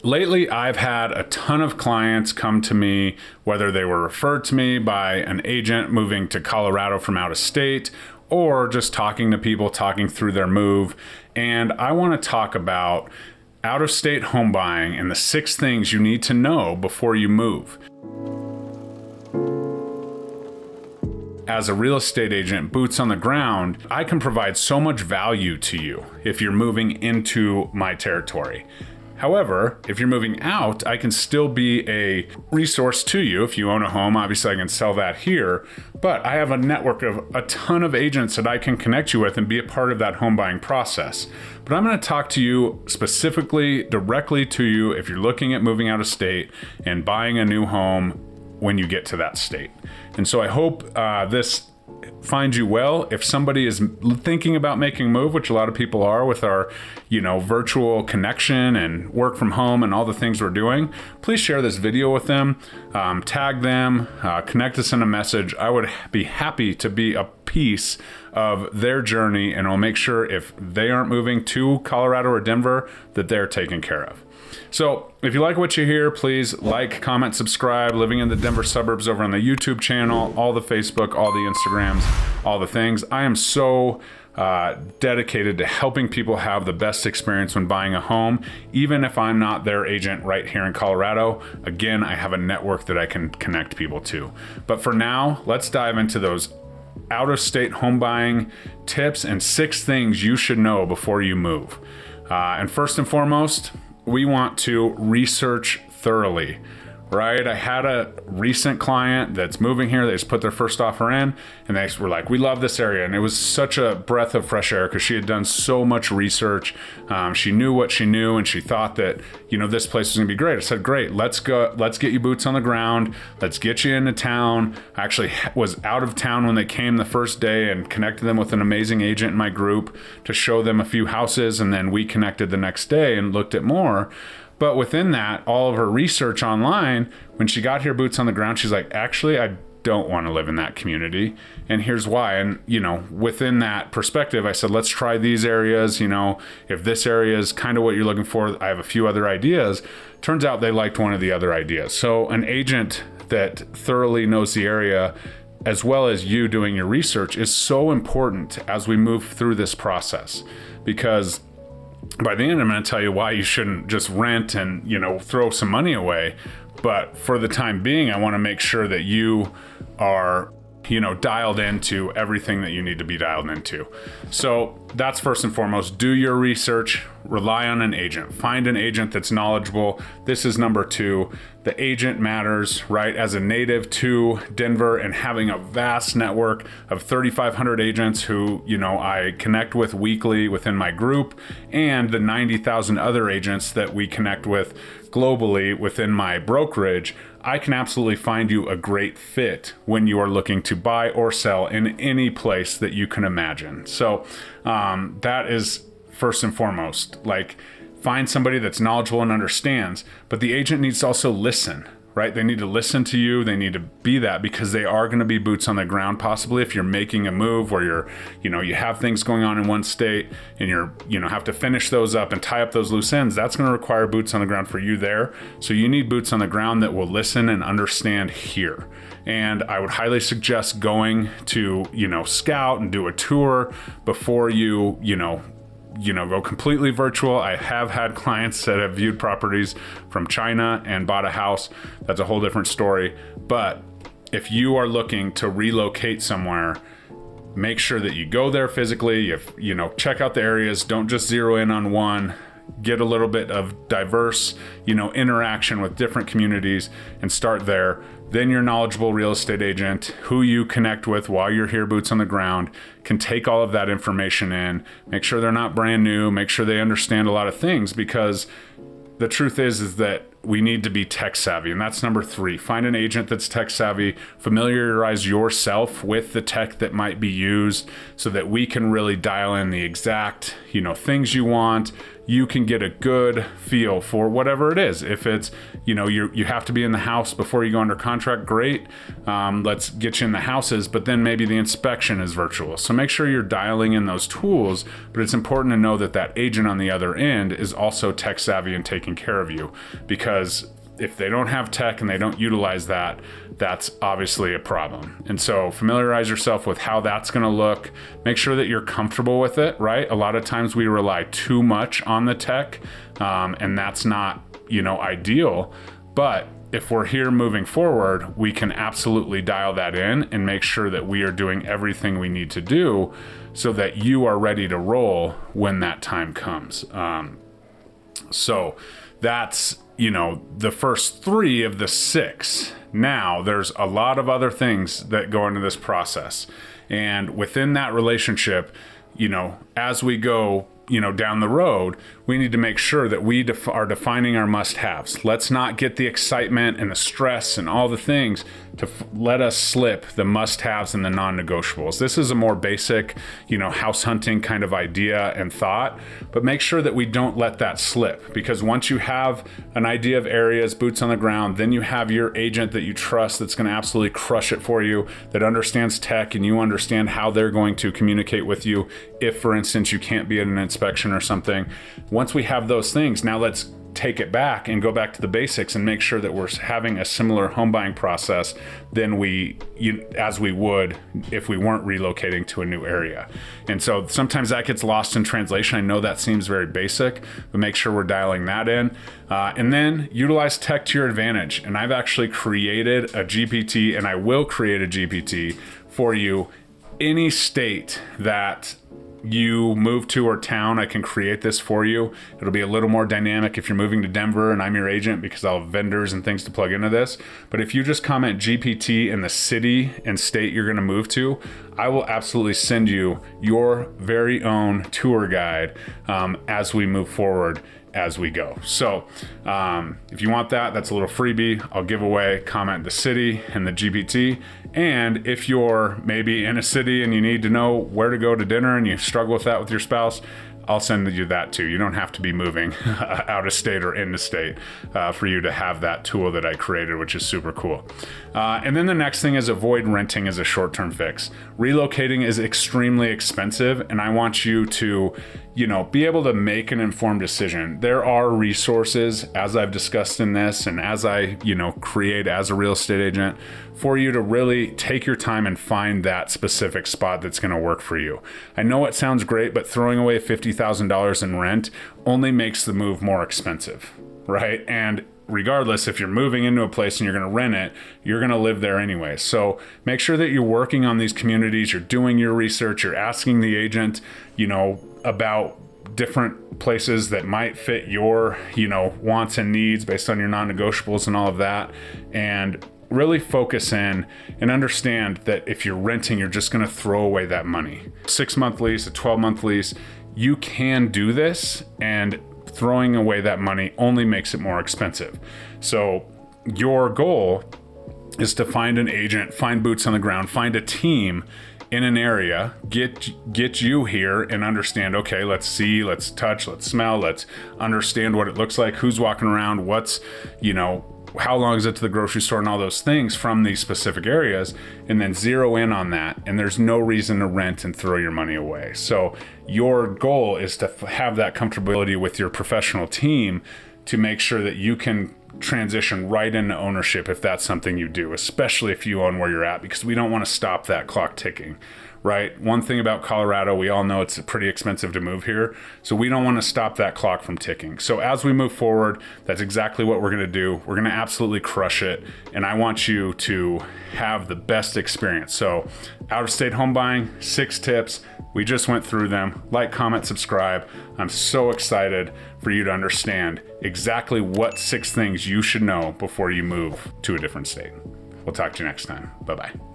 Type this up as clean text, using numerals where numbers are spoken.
lately I've had a ton of clients come to me, whether they were referred to me by an agent moving to Colorado from out of state, or just talking to people, talking through their move. And I want to talk about out-of-state home buying and the 6 things you need to know before you move. As a real estate agent, boots on the ground, I can provide so much value to you if you're moving into my territory. However, if you're moving out, I can still be a resource to you. If you own a home, obviously I can sell that here, but I have a network of a ton of agents that I can connect you with and be a part of that home buying process. But I'm going to talk to you specifically, directly to you if you're looking at moving out of state and buying a new home when you get to that state. And so I hope this finds you well. If somebody is thinking about making a move, which a lot of people are with our, virtual connection and work from home and all the things we're doing, please share this video with them, tag them, connect us in a message. I would be happy to be a piece of their journey, and I'll make sure if they aren't moving to Colorado or Denver, that they're taken care of. So if you like what you hear, please like, comment, subscribe. Living in the Denver suburbs over on the YouTube channel, all the Facebook, all the Instagrams, all the things. I am so dedicated to helping people have the best experience when buying a home, even if I'm not their agent right here in Colorado. Again, I have a network that I can connect people to. But for now, let's dive into those out-of-state home buying tips and 6 things you should know before you move. And first and foremost, we want to research thoroughly, right? I had a recent client that's moving here. They just put their first offer in and they were like, we love this area. And it was such a breath of fresh air because she had done so much research. She knew what she knew and she thought that, this place was gonna be great. I said, great, let's go. Let's get you boots on the ground. Let's get you into town. I actually was out of town when they came the first day and connected them with an amazing agent in my group to show them a few houses. And then we connected the next day and looked at more. But within that, all of her research online, when she got here boots on the ground, she's like, actually, I don't want to live in that community. And here's why. And, within that perspective, I said, let's try these areas. If this area is kind of what you're looking for, I have a few other ideas. Turns out they liked one of the other ideas. So an agent that thoroughly knows the area, as well as you doing your research, is so important as we move through this process, because by the end, I'm going to tell you why you shouldn't just rent and, throw some money away. But for the time being, I want to make sure that you are, dialed into everything that you need to be dialed into. So that's first and foremost. Do your research, rely on an agent, find an agent that's knowledgeable. This is number 2. The agent matters, right? As a native to Denver and having a vast network of 3,500 agents who, I connect with weekly within my group, and the 90,000 other agents that we connect with globally within my brokerage, I can absolutely find you a great fit when you are looking to buy or sell in any place that you can imagine. So that is first and foremost. Find somebody that's knowledgeable and understands, but the agent needs to also listen, right? They need to listen to you. They need to be that, because they are going to be boots on the ground. Possibly if you're making a move where you have things going on in one state and have to finish those up and tie up those loose ends, that's going to require boots on the ground for you there. So you need boots on the ground that will listen and understand here. And I would highly suggest going to, scout and do a tour before you go completely virtual. I have had clients that have viewed properties from China and bought a house. That's a whole different story. But if you are looking to relocate somewhere, make sure that you go there physically. Check out the areas. Don't just zero in on one. Get a little bit of diverse, interaction with different communities and start there. Then your knowledgeable real estate agent, who you connect with while you're here, boots on the ground, can take all of that information in, make sure they're not brand new, make sure they understand a lot of things, because the truth is that we need to be tech savvy. And that's number 3. Find an agent that's tech savvy, familiarize yourself with the tech that might be used so that we can really dial in the exact, things you want. You can get a good feel for whatever it is. If it's, you have to be in the house before you go under contract, great. Let's get you in the houses, but then maybe the inspection is virtual. So make sure you're dialing in those tools, but it's important to know that that agent on the other end is also tech savvy and taking care of you, because if they don't have tech and they don't utilize that, that's obviously a problem. And so familiarize yourself with how that's going to look. Make sure that you're comfortable with it, right? A lot of times we rely too much on the tech, and that's not, ideal. But if we're here moving forward, we can absolutely dial that in and make sure that we are doing everything we need to do so that you are ready to roll when that time comes. So that's, the first 3 of the 6. Now, there's a lot of other things that go into this process. And within that relationship, as we go, down the road, we need to make sure that we are defining our must-haves. Let's not get the excitement and the stress and all the things to let us slip the must-haves and the non-negotiables. This is a more basic, house hunting kind of idea and thought, but make sure that we don't let that slip, because once you have an idea of areas, boots on the ground, then you have your agent that you trust that's going to absolutely crush it for you, that understands tech, and you understand how they're going to communicate with you if, for instance, you can't be at an inspection or something. Once we have those things, now let's take it back and go back to the basics and make sure that we're having a similar home buying process than as we would if we weren't relocating to a new area. And so sometimes that gets lost in translation. I know that seems very basic, but make sure we're dialing that in. And then utilize tech to your advantage. And I've actually created a GPT, and I will create a GPT for you. Any state that you move to or town, I can create this for you. It'll be a little more dynamic if you're moving to Denver and I'm your agent, because I'll have vendors and things to plug into this. But if you just comment GPT in the city and state you're going to move to, I will absolutely send you your very own tour guide as we move forward as we go. So if you want that, that's a little freebie. I'll give away, comment the city and the GPT. And if you're maybe in a city and you need to know where to go to dinner and you struggle with that with your spouse, I'll send you that too. You don't have to be moving out of state or into state for you to have that tool that I created, which is super cool. And then the next thing is avoid renting as a short-term fix. Relocating is extremely expensive, and I want you to, be able to make an informed decision. There are resources, as I've discussed in this, and as I, create as a real estate agent, for you to really take your time and find that specific spot that's going to work for you. I know it sounds great, but throwing away $50,000 in rent only makes the move more expensive, right? And regardless, if you're moving into a place and you're going to rent it, you're going to live there anyway. So make sure that you're working on these communities, you're doing your research, you're asking the agent, about different places that might fit your, wants and needs based on your non-negotiables and all of that. And really focus in and understand that if you're renting, you're just going to throw away that money. 6-month lease, a 12-month lease, you can do this, and throwing away that money only makes it more expensive. So your goal is to find an agent, find boots on the ground, find a team in an area, get you here and understand, okay, let's see, let's touch, let's smell, let's understand what it looks like, who's walking around, what's, how long is it to the grocery store and all those things from these specific areas, and then zero in on that. And there's no reason to rent and throw your money away. So your goal is to have that comfortability with your professional team to make sure that you can transition right into ownership if that's something you do, especially if you own where you're at, because we don't want to stop that clock ticking. Right? One thing about Colorado, we all know it's pretty expensive to move here. So we don't want to stop that clock from ticking. So as we move forward, that's exactly what we're going to do. We're going to absolutely crush it. And I want you to have the best experience. So out-of-state home buying, 6 tips. We just went through them. Like, comment, subscribe. I'm so excited for you to understand exactly what 6 things you should know before you move to a different state. We'll talk to you next time. Bye-bye.